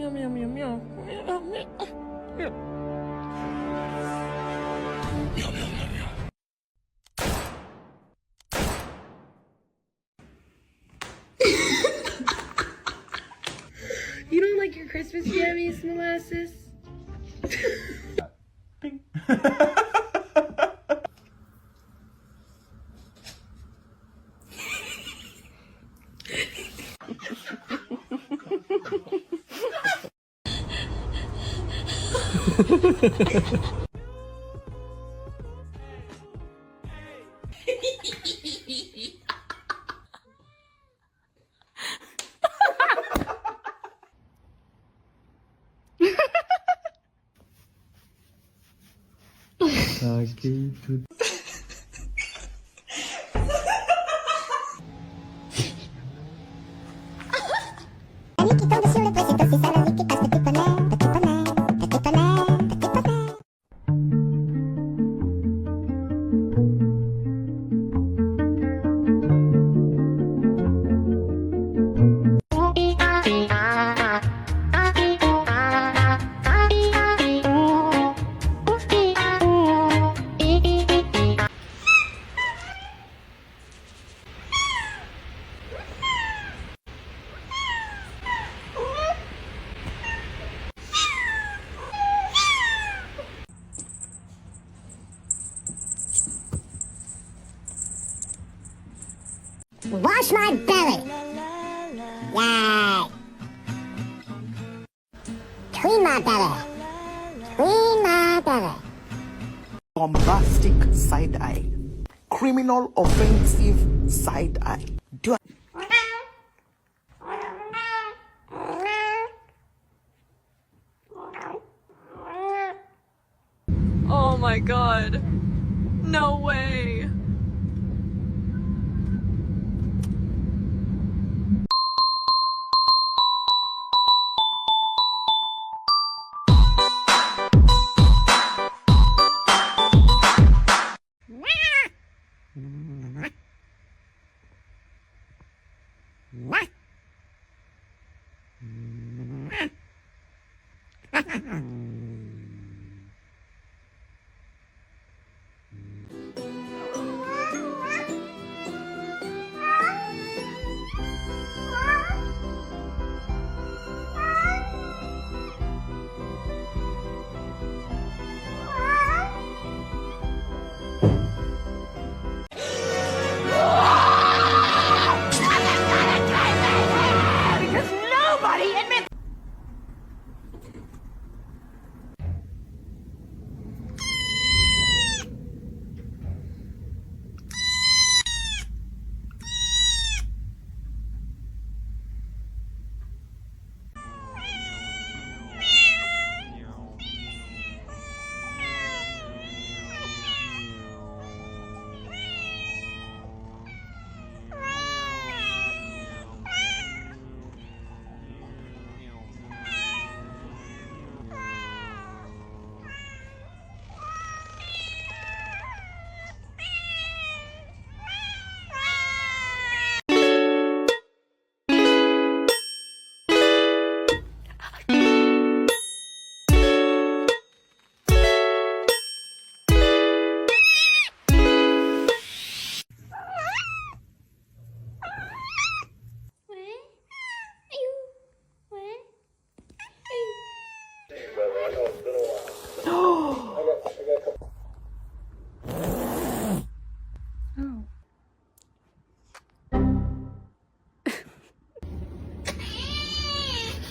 Meow, meow, meow, meow. Meow, meow. Meow. Meow, meow, meow, meow. You don't like your Christmas jammies, Molasses? Ping. Wash my belly. Yay. Clean my belly. Clean my belly. Bombastic side eye. Criminal offensive side eye. Do I Oh my god. No way.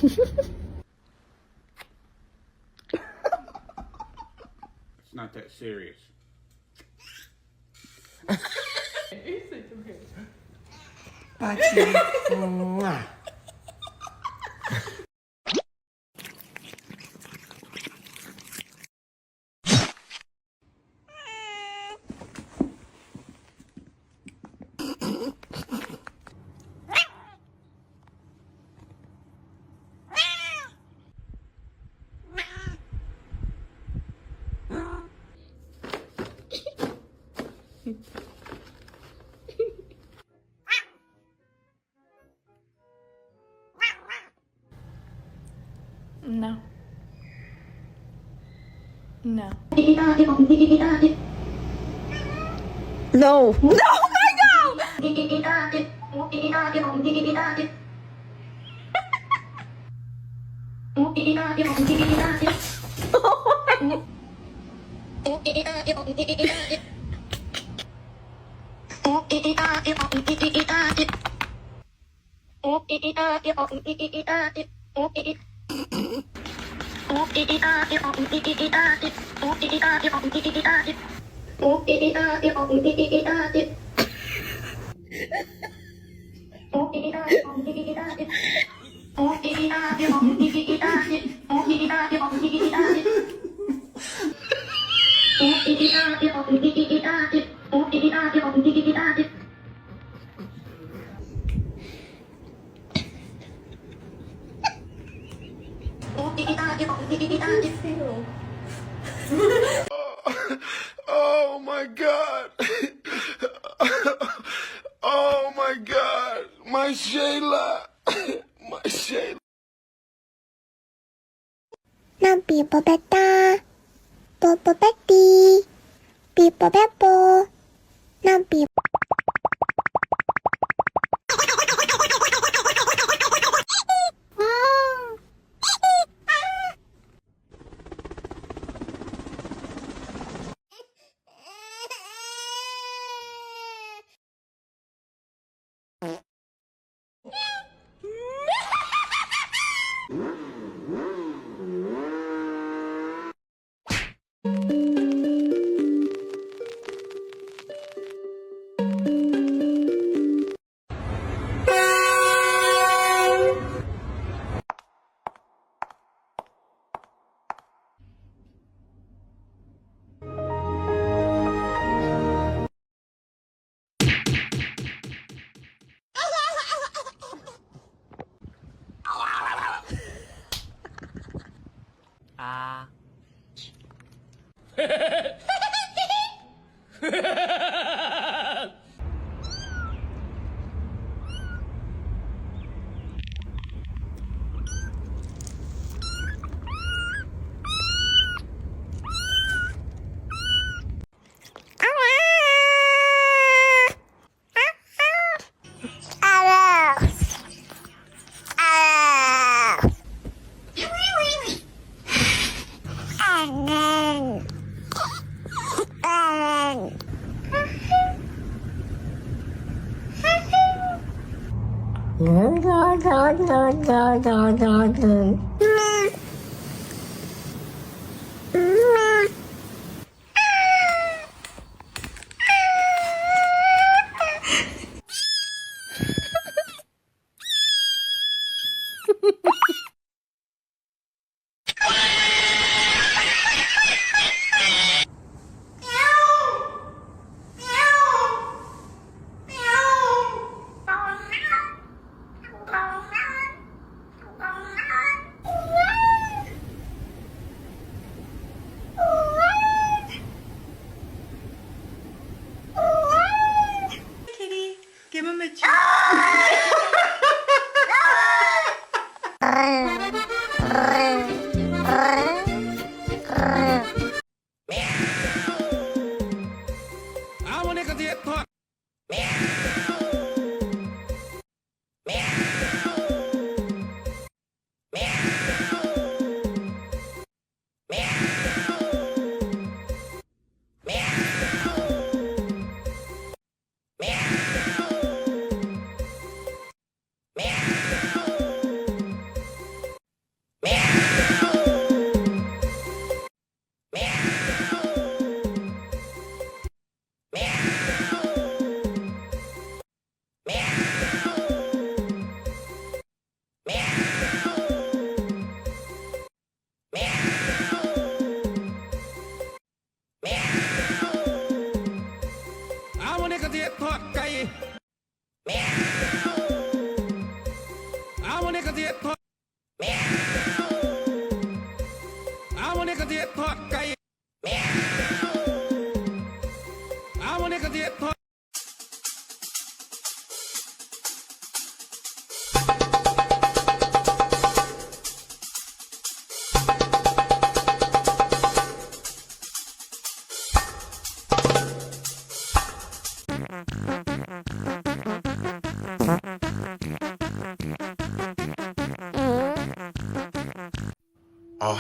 It's not that serious. Mwah. No. No. No. No, my God! Oh my god. Oh my god. My Shayla. My Shayla. なんピーポペタポポペティピーポペポなんピー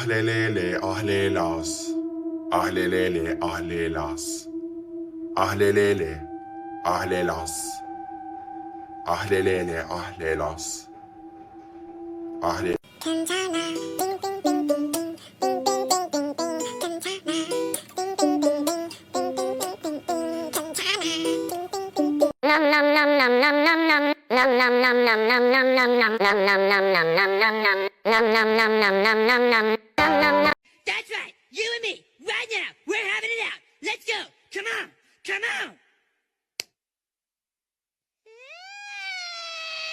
Ahlelele, ahlelas. Ahlelele, ahlelas. Ahlelele, ahlelas. Ahlelele, ahlelas. Ahle. 괜찮아 띵띵띵띵띵 띵띵띵띵띵 괜찮아 띵띵띵띵띵 괜찮아 That's right. You and me, right now. We're having it out. Let's go. Come on. Come on.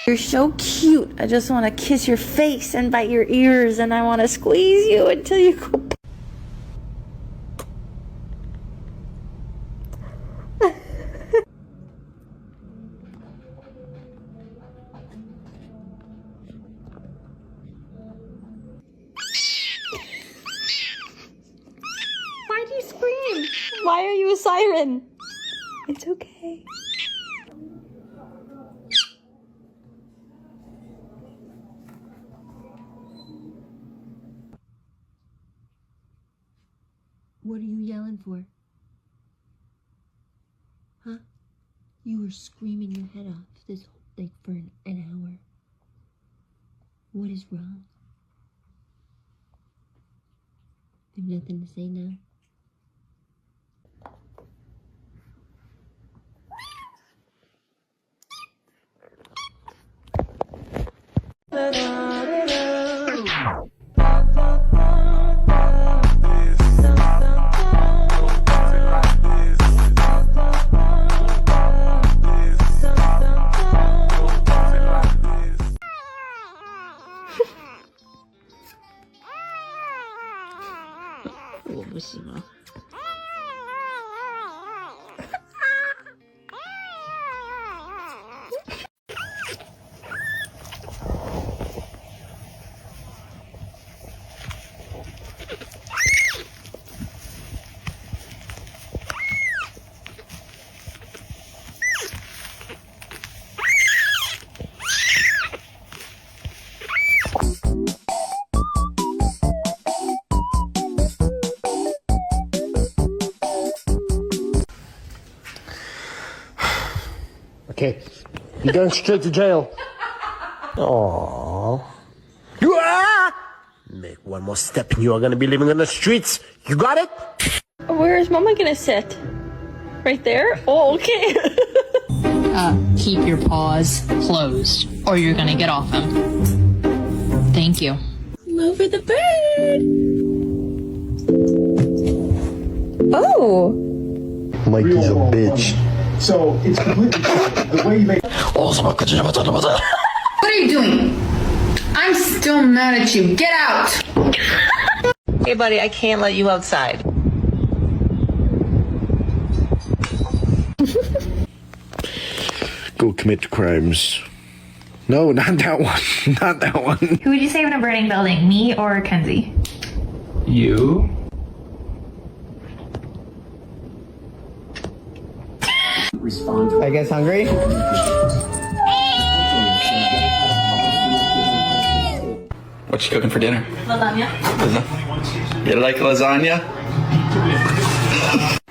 You're so cute. I just want to kiss your face and bite your ears, and I want to squeeze you until you go. Why do you scream? Why are you a siren? It's okay. What are you yelling for? Huh? You were screaming your head off this for an hour. What is wrong? You have nothing to say now? Okay, you're going straight to jail. Aww. You are! Make one more step and you are gonna be living on the streets. You got it? Where is Mama gonna sit? Right there? Oh, okay. Keep your paws closed, or you're gonna get off him. Thank you. Over the bird. Oh. Mikey's a bitch. So it's completely the way you make. What are you doing? I'm still mad at you. Get out! Hey, buddy, I can't let you outside. Go commit crimes. No, not that one. Not that one. Who would you save in a burning building, me or Kenzie? You? Are you guys hungry? What you cooking for dinner? Lasagna. You like lasagna?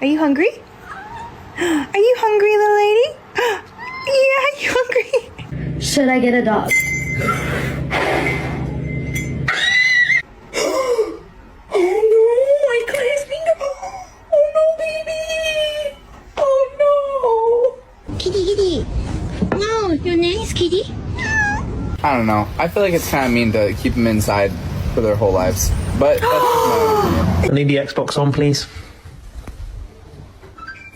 Are you hungry? Are you hungry, little lady? Yeah, are you hungry? Should I get a dog? I don't know. I feel like it's kind of mean to keep them inside for their whole lives. But that's I need the Xbox on, please.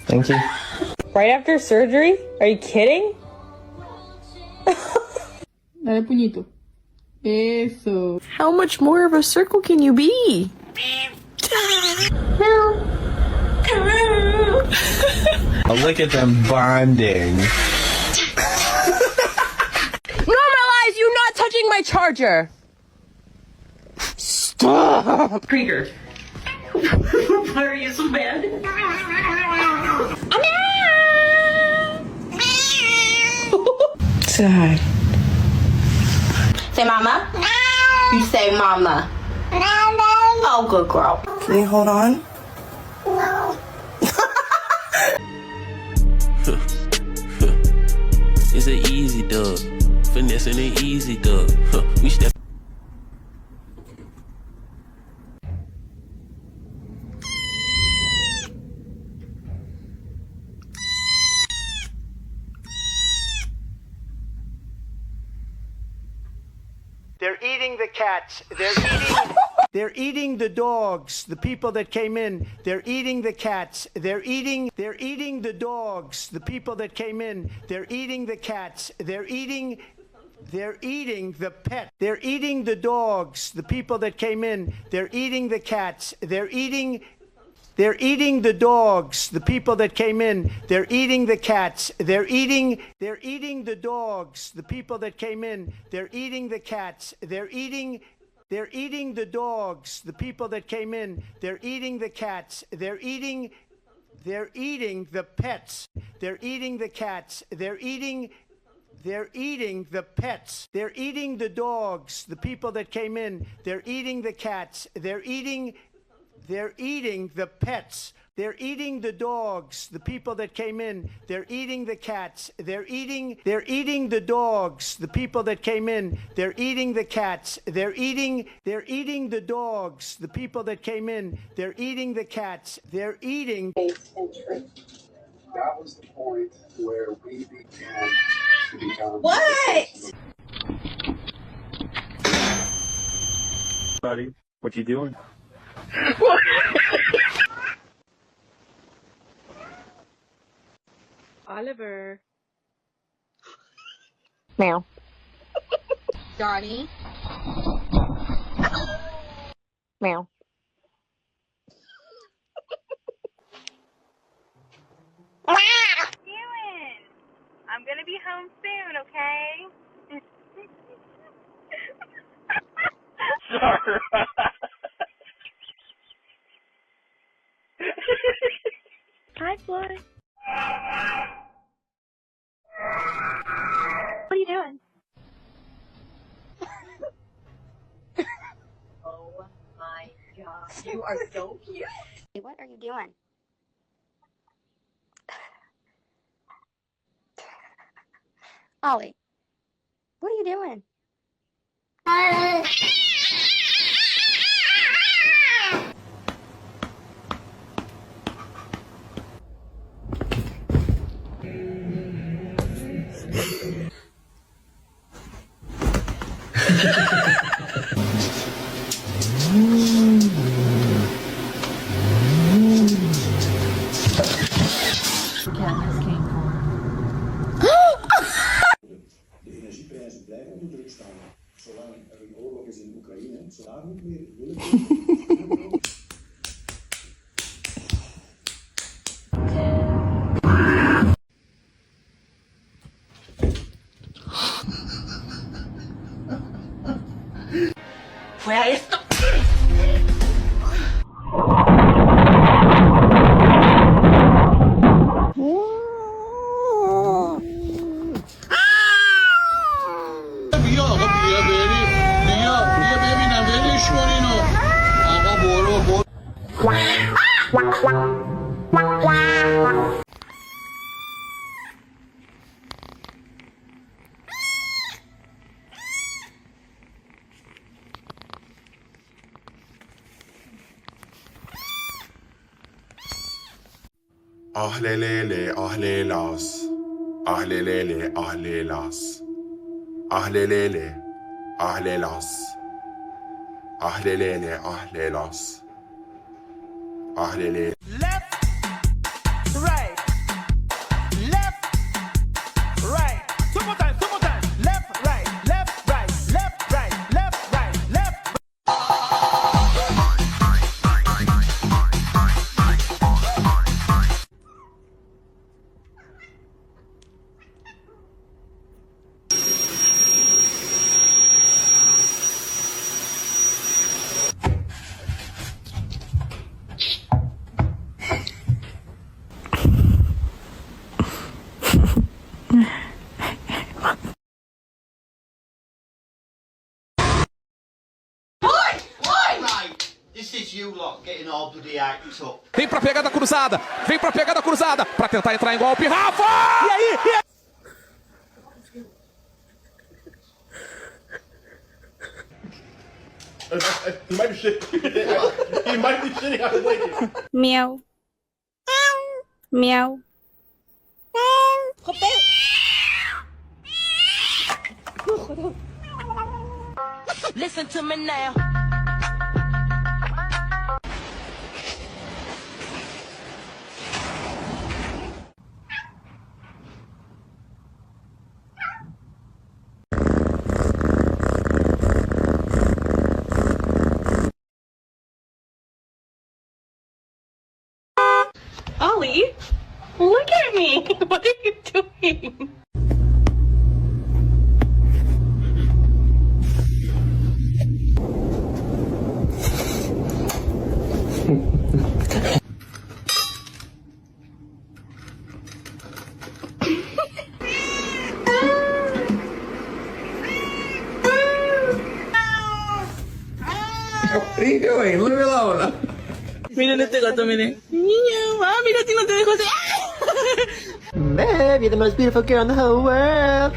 Thank you. Right after surgery? Are you kidding? Dale puñito. Eso. How much more of a circle can you be? Oh, look at them bonding. Normalize you not touching my charger! Stop! Krieger. Why are you so bad? Say hi. Say mama. You say mama. Oh, good girl. Can you hold on? It's an easy dub. Finessing an easy dub. We step. They're eating the cats. They're eating the dogs. The people that came in. They're eating the cats. They're eating the dogs. The people that came in. They're eating the cats. They're eating the pet. They're eating the dogs. The people that came in. They're eating the cats. They're eating the dogs. The people that came in. They're eating the cats. They're eating the dogs. The people that came in. They're eating the cats. They're eating the dogs. The people that came in. They're eating the cats. They're eating the pets. They're eating the cats. They're eating the pets. They're eating the dogs. The people that came in. They're eating the cats. They're eating the pets. They're eating the dogs. The people that came in. They're eating the cats. They're eating the dogs. The people that came in. They're eating the cats. They're eating the dogs. The people that came in. They're eating the cats. They're eating. That was the point where we began to become. What? Buddy, what you doing? Oliver. Meow. Donnie. Meow. I'm gonna be home soon, okay? Sorry. Hi, Floyd. What are you doing? Oh my god. You are so cute. What are you doing? Ollie, what are you doing? De energieprijzen blijven onder druk staan. Zolang er een oorlog is in Oekraïne, zolang niet meer willekeurig. Where is the... Ahlelele, ahlelas. Ahlelele, ahlelas. Ahlelele, ahlelas. Ahlelele, ahlelas. Ahlelele. Left, right, left, right. Two more times, two more times. Left, right, left, right, left, right, left, right, left. you lot getting all bloody hyped up. Vem pra pegada cruzada. Vem pra pegada cruzada. Pra tentar entrar em golpe. Rafa! E aí? He might be shit. He might be shitting out of blanket. Meow. Meow. Listen to me now. Ollie, look at me. What are you doing? What are you doing? Leave me alone. Miren este gato, miren. Niño, mira si no te dejo hacer. Babe, you're the most beautiful girl in the whole world.